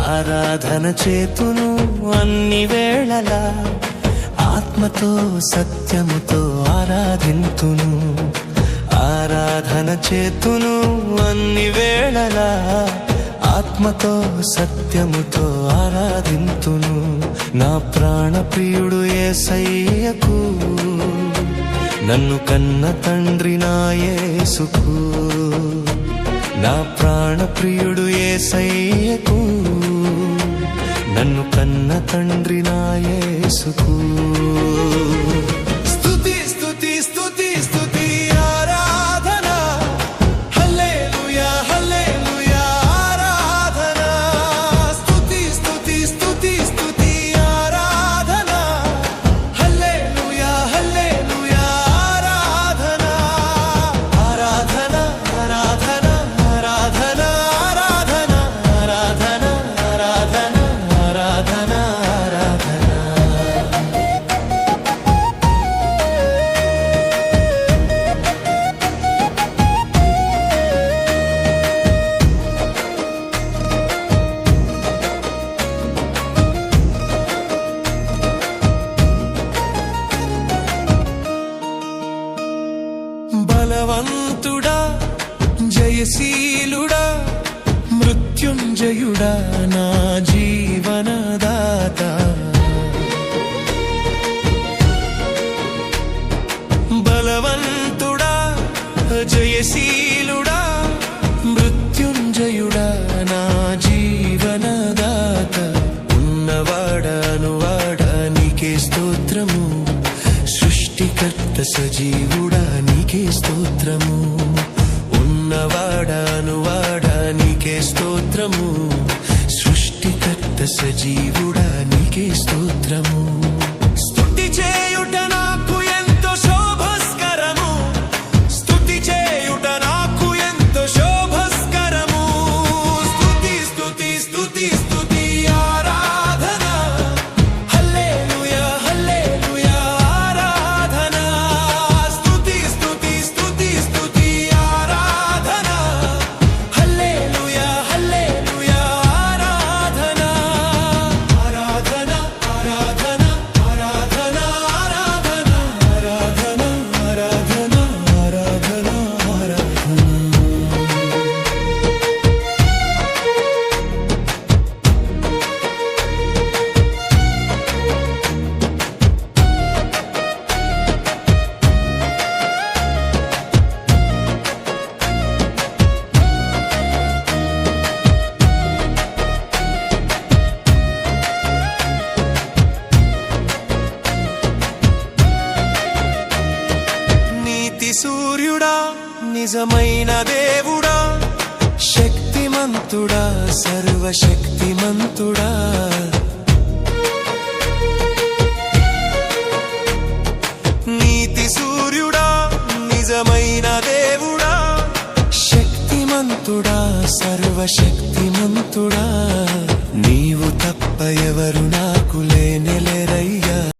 ఆరాధన చేతును అన్ని వేళలా, ఆత్మతో సత్యముతో ఆరాధింతును. ఆరాధన చేతును అన్ని వేళలా, ఆత్మతో సత్యముతో ఆరాధింతును. నా ప్రాణ ప్రియుడు యేసయ్యకు, నన్ను కన్న తండ్రి నా యేసుకు. నా ప్రాణ ప్రియుడు యేసయ్యకు, నన్ను కన్న తండ్రి నా యేసుకు. స్తుతి స్తుతి స్తుతి స్తుతి ఆరాధన, హల్లెలూయా హల్లెలూయా ఆరాధన. స్తుతి స్తుతి స్తుతి స్తుతి ఆరాధన, హల్లెలూయా హల్లెలూయా ఆరాధన. ఆరాధన ఆరాధన ఆరాధన ఆరాధన ఆరాధన ఆరాధన ఆరాధన ఆరాధన. బలవంతుడా జయశీలుడా మృత్యుంజయుడా నా జీవనదాత. బలవంతుడా జయశీలుడా మృత్యుంజయుడా నా జీవనదాత. ఉన్నవాడానువాడా నీకే స్తోత్రము, సృష్టికర్త సజీవుడా నీకే స్తోత్రము. ఉన్నవాడానువాడా నీకే స్తోత్రము, సృష్టికర్త సజీవుడా నీకే స్తోత్రము. స్తుతి చేయుట నాకు ఎంతో శోభస్కరము, స్తుతి చేయుట నాకు ఎంతో శోభస్కరము. స్తుతి స్తుతి స్తుతి స్తుతి ఆరాధన, హల్లెలూయా హల్లెలూయా ఆరాధన. స్తుతి స్తుతి స్తుతి స్తుతి ఆరాధన, హల్లెలూయా హల్లెలూయా ఆరాధన. ఆరాధన ఆరాధన ఆరాధన ఆరాధన ఆరాధన ఆరాధన ఆరాధన ఆరాధన. నీతి సూర్యుడా నిజమైన దేవుడా, శక్తిమంతుడా సర్వశక్తిమంతుడా. నీతి సూర్యుడా నిజమైన దేవుడా, శక్తిమంతుడా సర్వశక్తిమంతుడా. నీవు తప్ప ఎవరు నాకు లేనే